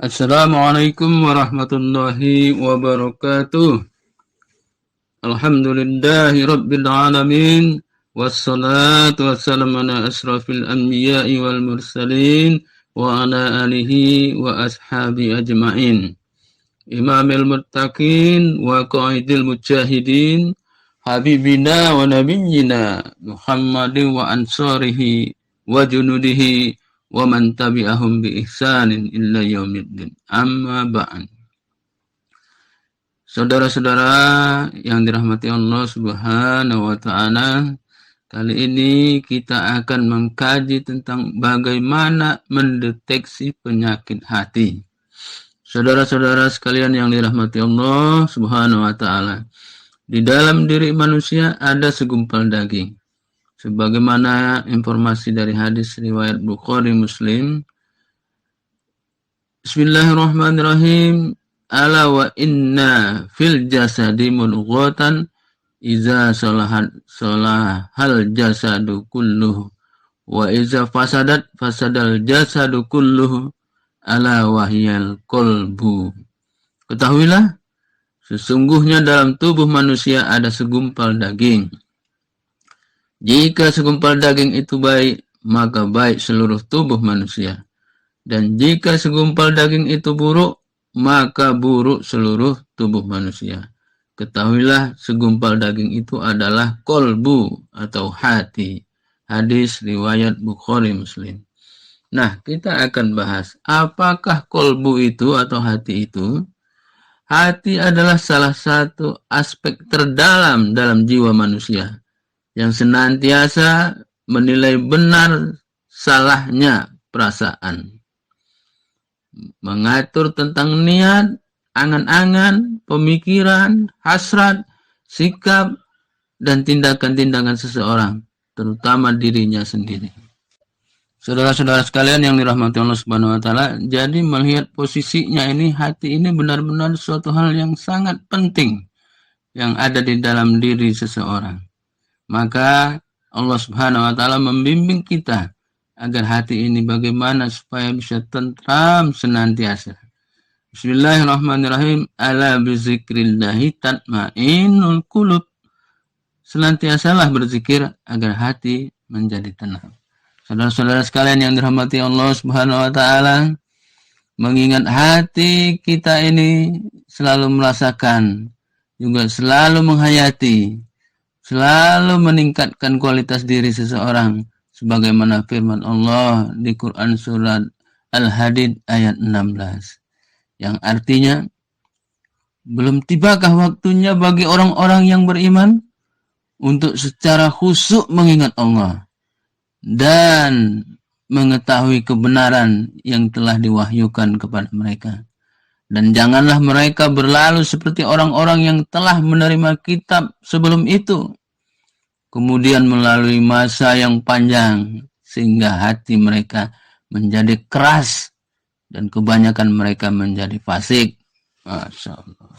Assalamualaikum warahmatullahi wabarakatuh. Alhamdulillahi rabbil alamin. Wassalatu wassalamu ala asrafil anbiya'i wal mursalin wa ala alihi wa ashabi ajma'in. Imamil muttaqin wa qaidil mujahidin, habibina wa nabiyyina Muhammadin wa ansarihi wa junudihi wa man tabi'ahum bi ihsanin illa yaumiddin. Amma ba'd. Saudara-saudara yang dirahmati Allah Subhanahu wa taala, kali ini kita akan mengkaji tentang bagaimana mendeteksi penyakit hati. Saudara-saudara sekalian yang dirahmati Allah Subhanahu wa taala, di dalam diri manusia ada segumpal daging. Sebagaimana informasi dari hadis riwayat Bukhari Muslim. Bismillahirrahmanirrahim. Ala wa inna fil jasadi mudghatan iza salahal jasadu kulluhu wa iza fasadal jasadu kulluhu ala wahyal qalbu. Ketahuilah, sesungguhnya dalam tubuh manusia ada segumpal daging. Jika segumpal daging itu baik, maka baik seluruh tubuh manusia. Dan jika segumpal daging itu buruk, maka buruk seluruh tubuh manusia. Ketahuilah, segumpal daging itu adalah kolbu atau hati. Hadis riwayat Bukhari Muslim. Nah, kita akan bahas apakah kolbu itu atau hati itu. Hati adalah salah satu aspek terdalam dalam jiwa manusia yang senantiasa menilai benar salahnya perasaan, mengatur tentang niat, angan-angan, pemikiran, hasrat, sikap, dan tindakan-tindakan seseorang, terutama dirinya sendiri. Saudara-saudara sekalian yang dirahmati Allah Subhanahu wa taala, jadi melihat posisinya ini, hati ini benar-benar suatu hal yang sangat penting yang ada di dalam diri seseorang. Maka Allah Subhanahu wa taala membimbing kita agar hati ini bagaimana supaya bisa tentram senantiasa. Bismillahirrahmanirrahim. Ala bizikrillahi tatma'innul qulub. Senantiasalah berzikir agar hati menjadi tenang. Saudara-saudara sekalian yang dirahmati Allah Subhanahu wa taala, mengingat hati kita ini selalu merasakan, juga selalu menghayati, selalu meningkatkan kualitas diri seseorang. Sebagaimana firman Allah di Quran surat Al-Hadid ayat 16. Yang artinya, belum tibakah waktunya bagi orang-orang yang beriman untuk secara khusyuk mengingat Allah dan mengetahui kebenaran yang telah diwahyukan kepada mereka. Dan janganlah mereka berlalu seperti orang-orang yang telah menerima kitab sebelum itu, kemudian melalui masa yang panjang sehingga hati mereka menjadi keras dan kebanyakan mereka menjadi fasik. Masya Allah.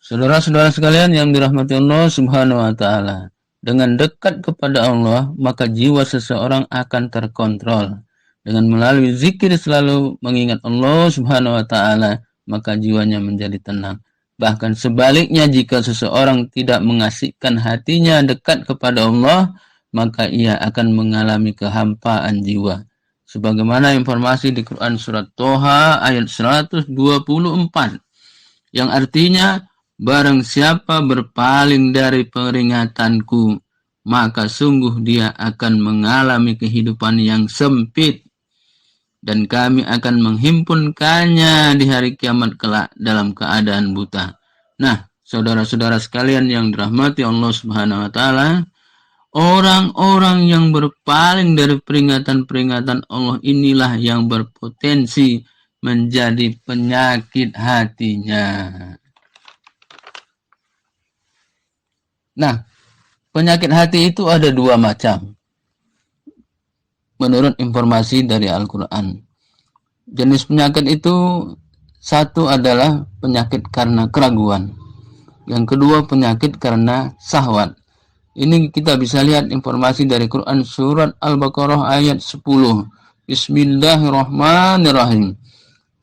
Saudara-saudara sekalian yang dirahmati Allah Subhanahu wa taala, dengan dekat kepada Allah, maka jiwa seseorang akan terkontrol. Dengan melalui zikir selalu mengingat Allah Subhanahu wa taala, maka jiwanya menjadi tenang. Bahkan sebaliknya, jika seseorang tidak mengasihkan hatinya dekat kepada Allah, maka ia akan mengalami kehampaan jiwa. Sebagaimana informasi di Quran surat Toha ayat 124, yang artinya, barang siapa berpaling dari peringatanku, maka sungguh dia akan mengalami kehidupan yang sempit, dan kami akan menghimpunkannya di hari kiamat kelak dalam keadaan buta. Nah, saudara-saudara sekalian yang dirahmati Allah Subhanahu wa taala, orang-orang yang berpaling dari peringatan-peringatan Allah inilah yang berpotensi menjadi penyakit hatinya. Nah, penyakit hati itu ada dua macam menurut informasi dari Al-Quran. Jenis penyakit itu, satu adalah penyakit karena keraguan, yang kedua penyakit karena syahwat. Ini kita bisa lihat informasi dari Quran surat Al-Baqarah ayat 10. Bismillahirrahmanirrahim.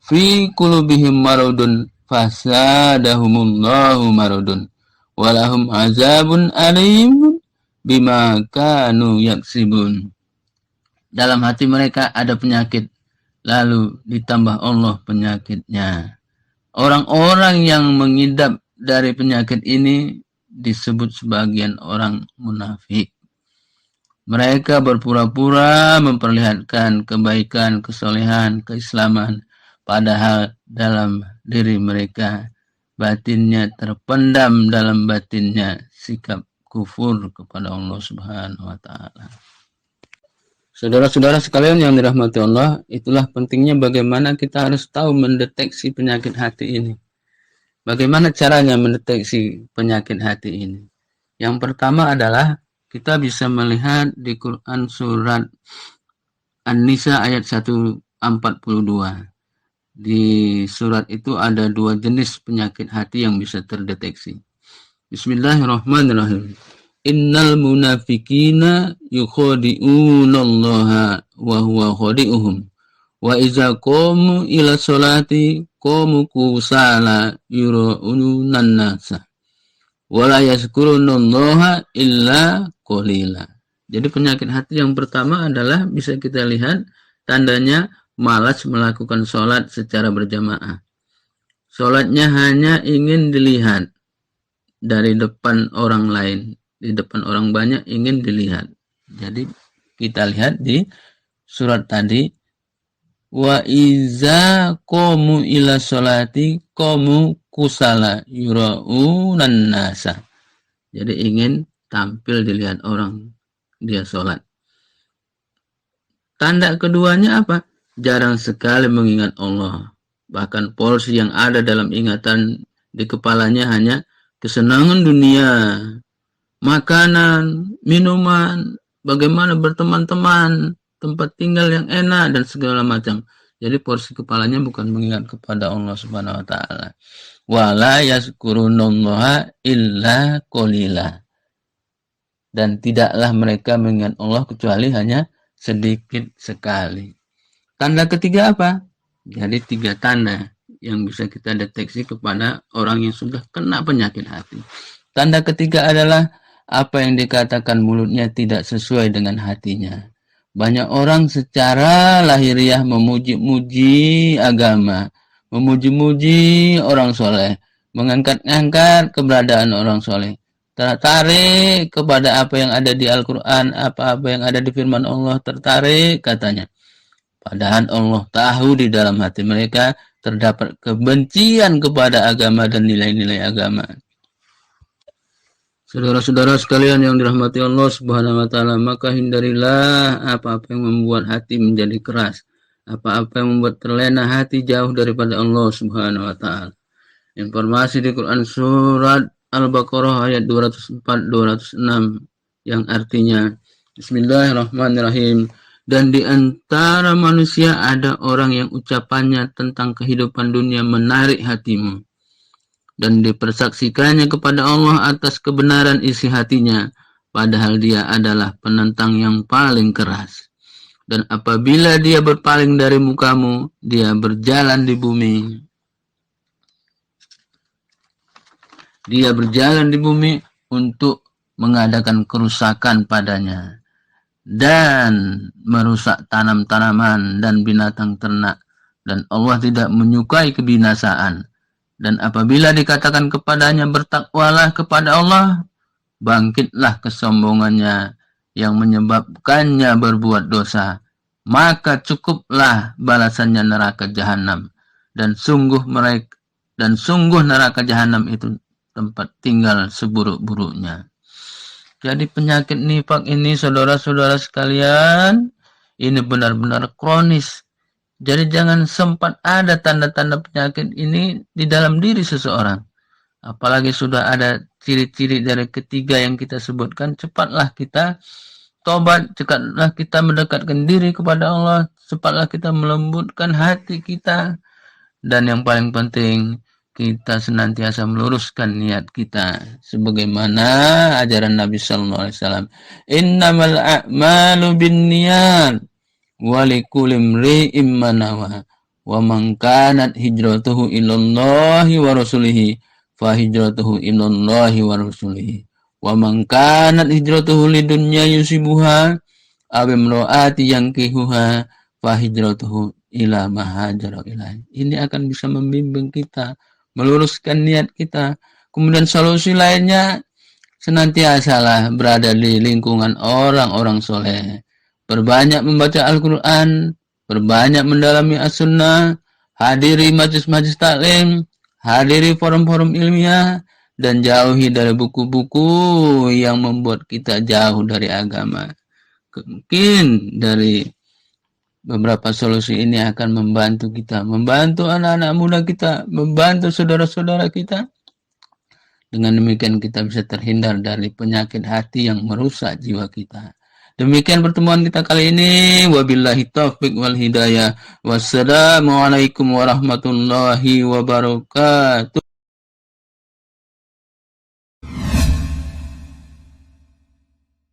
fi qulubihim maradun fasadahumullahu maradun walahum azabun alim bima kanu yaksibun. Dalam hati mereka ada penyakit, lalu ditambah Allah penyakitnya. Orang-orang yang mengidap dari penyakit ini disebut sebagian orang munafik. Mereka berpura-pura memperlihatkan kebaikan, kesolehan, keislaman, padahal dalam diri mereka batinnya terpendam dalam batinnya sikap kufur kepada Allah Subhanahu wa taala. Saudara-saudara sekalian yang dirahmati Allah, itulah pentingnya bagaimana kita harus tahu mendeteksi penyakit hati ini. Bagaimana caranya mendeteksi penyakit hati ini? Yang pertama adalah kita bisa melihat di Quran surat An-Nisa ayat 142. Di surat itu ada 2 jenis penyakit hati yang bisa terdeteksi. Bismillahirrahmanirrahim. Innal munafiqina yukhadi'unallaha wa huwa khadi'uhum wa iza qamu ila sholati qamu kusala yura'unan nasa wa la yazkurunallaha illa qalila. Jadi penyakit hati yang pertama adalah bisa kita lihat tandanya malas melakukan sholat secara berjamaah. Sholatnya hanya ingin dilihat dari depan orang lain, di depan orang banyak ingin dilihat. Jadi kita lihat di surat tadi, wa iza qamu ila sholati qamu kusala yura'unan nasa. Jadi ingin tampil dilihat orang dia sholat. Tanda keduanya apa? Jarang sekali mengingat Allah. Bahkan porsi yang ada dalam ingatan di kepalanya hanya kesenangan dunia, makanan, minuman, bagaimana berteman-teman, tempat tinggal yang enak, dan segala macam. Jadi porsi kepalanya bukan mengingat kepada Allah Subhanahu wa taala. Wala yazkurunallaha illa qalila. Dan tidaklah mereka mengingat Allah kecuali hanya sedikit sekali. Tanda ketiga apa? Jadi 3 tanda yang bisa kita deteksi kepada orang yang sudah kena penyakit hati. Tanda ketiga adalah apa yang dikatakan mulutnya tidak sesuai dengan hatinya. Banyak orang secara lahiriah memuji-muji agama, memuji-muji orang soleh, mengangkat-angkat keberadaan orang soleh, tertarik kepada apa yang ada di Al-Quran, apa-apa yang ada di firman Allah, tertarik katanya. Padahal Allah tahu di dalam hati mereka terdapat kebencian kepada agama dan nilai-nilai agama. Saudara-saudara sekalian yang dirahmati Allah Subhanahu wa taala, maka hindarilah apa-apa yang membuat hati menjadi keras, apa-apa yang membuat terlena hati jauh daripada Allah Subhanahu wa taala. Informasi di Quran surat Al-Baqarah ayat 204-206 yang artinya Bismillahirrahmanirrahim. Dan di antara manusia ada orang yang ucapannya tentang kehidupan dunia menarik hatimu, dan dipersaksikannya kepada Allah atas kebenaran isi hatinya, padahal dia adalah penentang yang paling keras. Dan apabila dia berpaling dari mukamu, dia berjalan di bumi. Dia berjalan di bumi untuk mengadakan kerusakan padanya dan merusak tanam-tanaman dan binatang ternak, dan Allah tidak menyukai kebinasaan. Dan apabila dikatakan kepadanya bertakwalah kepada Allah, bangkitlah kesombongannya yang menyebabkannya berbuat dosa, maka cukuplah balasannya neraka jahanam, dan sungguh neraka jahanam itu tempat tinggal seburuk-buruknya. Jadi penyakit nifak ini, saudara-saudara sekalian, ini benar-benar kronis. Jadi jangan sempat ada tanda-tanda penyakit ini di dalam diri seseorang. Apalagi sudah ada ciri-ciri dari ketiga yang kita sebutkan, cepatlah kita tobat, cepatlah kita mendekatkan diri kepada Allah, cepatlah kita melembutkan hati kita. Dan yang paling penting, kita senantiasa meluruskan niat kita sebagaimana ajaran Nabi sallallahu alaihi wasallam. Innamal a'malu binniyat wa likulli imri'in ma nawa Wa man kanat hijratuhu ilallahi wa rasulihi fa hijratuhu ilallahi wa rasulihi. Wa man kanat hijratuhu lidunya yusibuha aw imraati yankihuha fa hijratuhu ila ma hajara ilaihi. Ini akan bisa membimbing kita, meluruskan niat kita. Kemudian solusi lainnya, senantiasalah berada di lingkungan orang-orang soleh. Perbanyak membaca Al-Quran, perbanyak mendalami as-sunnah, hadiri majlis-majlis taklim, hadiri forum-forum ilmiah, dan jauhi dari buku-buku yang membuat kita jauh dari agama. Mungkin dari beberapa solusi ini akan membantu kita, membantu anak-anak muda kita, membantu saudara-saudara kita. Dengan demikian kita bisa terhindar dari penyakit hati yang merusak jiwa kita. Demikian pertemuan kita kali ini. Wabillahi taufiq wal hidayah. Wassalamualaikum warahmatullahi wabarakatuh.